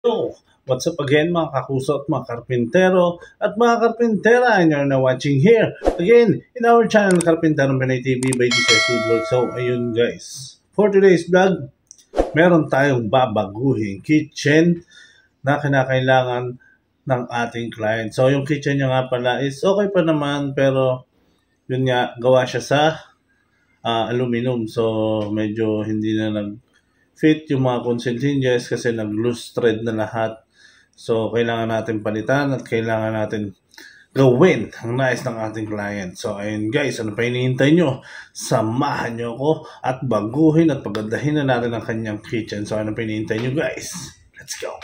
So, what's up again mga kakuso at mga karpintero at mga karpintera, and you're now watching here again in our channel Karpintero Pinoy TV by DCS Woodworks. So, ayun guys, for today's vlog, meron tayong babaguhin kitchen na kinakailangan ng ating client. So, yung kitchen niya nga pala is okay pa naman, pero yun nga, gawa siya sa aluminum. So, medyo hindi na fit yung mga console hinges kasi nag-loose thread na lahat. So, kailangan natin palitan at kailangan natin gawin ang nais ng ating client. So, ayun guys, ano pa hinihintay nyo? Samahan nyo ako at baguhin at pagandahin na natin ang kanyang kitchen. So, ano pa hinihintay nyo guys? Let's go!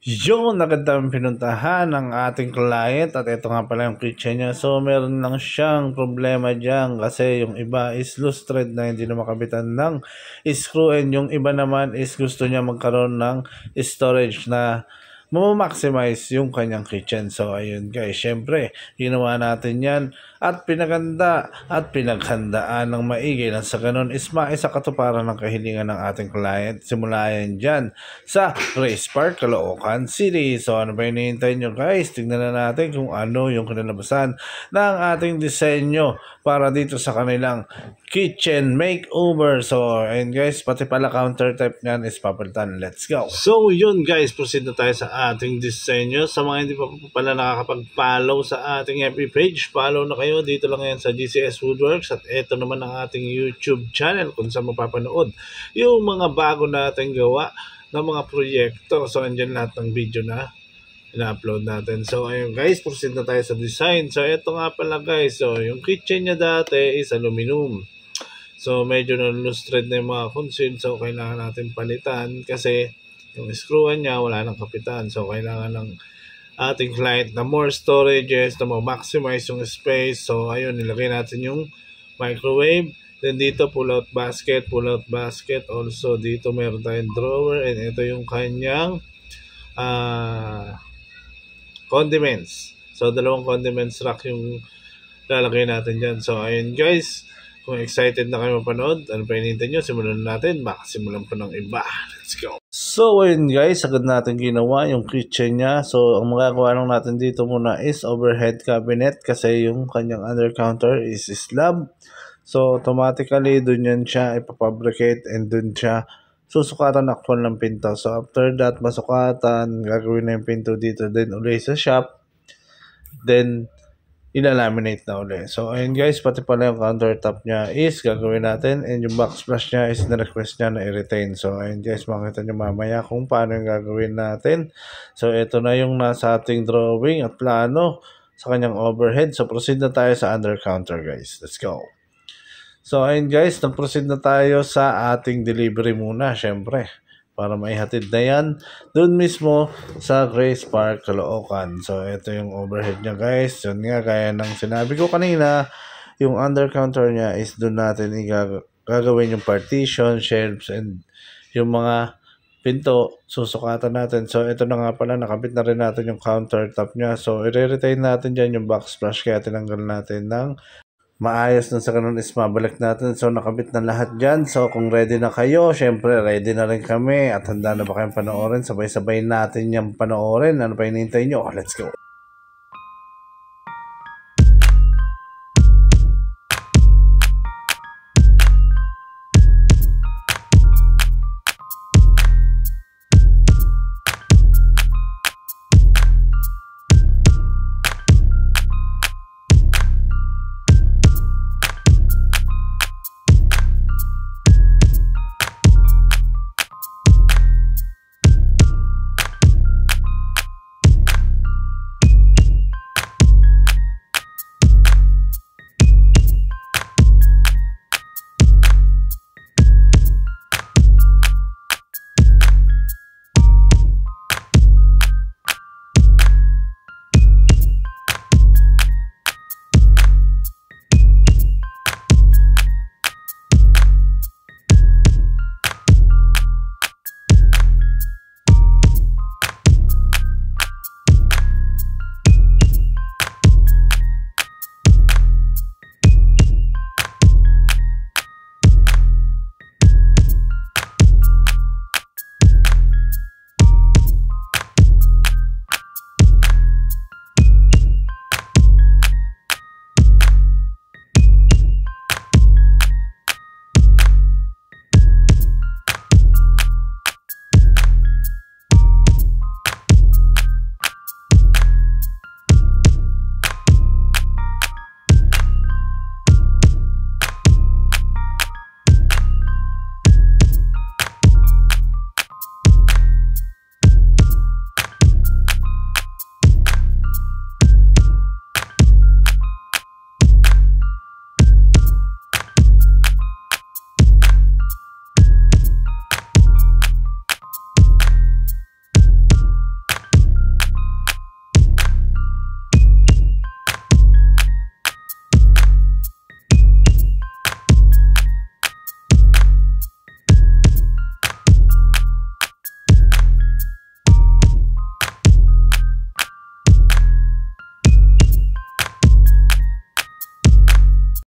Yun, nagandang pinuntahan ng ating client at ito nga pala yung kitchen niya. So, meron lang siyang problema dyan kasi yung iba is loose thread na hindi na makabitan ng screw, and yung iba naman is gusto niya magkaroon ng storage na maximize yung kanyang kitchen. So, ayun guys, syempre, ginawa natin yan at pinaganda at pinaghandaan ng maigi na sa ganun is maisa katuparan ng kahilingan ng ating client. Simula yan dyan sa Grace Park, Caloocan City. So, ano ba hinihintay nyo guys? Tignan na natin kung ano yung kinalabasan ng ating disenyo para dito sa kanilang kitchen makeover. So, ayun guys, pati pala counter type nyan is papalitan. Let's go! So, yun guys, proceed na tayo sa ating disenyo. Sa mga hindi pa pala nakakapag-follow sa ating FB page, follow na kayo. Dito lang yan sa DCS Woodworks, at ito naman ang ating YouTube channel kung saan mapapanood yung mga bago nating gawa ng mga proyekto. So, andyan lahat ng video na ina-upload natin. So, ayun guys, proceed na tayo sa design. So, ito nga pala guys. So, yung kitchen niya dati is aluminum. So, medyo na-loose thread na yung mga console. So, kailangan natin palitan kasi yung screwan niya wala nang kapitan. So, kailangan ng ating client na more storages, na ma-maximize yung space. So, ayun, nilagay natin yung microwave. Then, dito, pull-out basket. Also, dito meron tayong drawer. And ito yung kanyang condiments. So, dalawang condiments rack yung lalagay natin dyan. So, ayun guys, kung excited na kayo mapanood, ano pa hinihintay nyo? Simulan natin. Baka simulan pa ng iba. Let's go! So, ayun guys, agad natin ginawa yung kitchen niya. So, ang magagawa lang natin dito muna is overhead cabinet kasi yung kanyang under counter is slab. So, automatically, dun yan siya ipapabricate and dun siya susukatan actual ng pinto. So, after that, masukatan, gagawin na yung pinto dito. Then, uli sa shop. Then, ilalaminate na uli. So, ayun guys, pati pala yung countertop niya is gagawin natin. And yung backsplash niya is na-request niya na i-retain. So, ayun guys, makita nyo mamaya kung paano yung gagawin natin. So, ito na yung nasa ating drawing at plano sa kanyang overhead. So, proceed na tayo sa under counter guys. Let's go! So, ayun guys, nag-proceed na tayo sa ating delivery muna, syempre, para maihatid na yan doon mismo sa Grace Park, Caloocan. So, ito yung overhead niya guys. Yun nga, kaya ng sinabi ko kanina, yung under counter niya is doon natin gagawin yung partition, shelves, and yung mga pinto, susukatan natin. So, ito na nga pala, nakabit na rin natin yung countertop niya. So, i-retain natin dyan yung backsplash, kaya tinanggal natin ng maayos na sa ganun is mabalik natin. So, nakabit na lahat dyan. So, kung ready na kayo, syempre, ready na rin kami. At handa na ba kayong panoorin? Sabay-sabay natin yung panoorin. Ano pa hinihintay nyo? Let's go!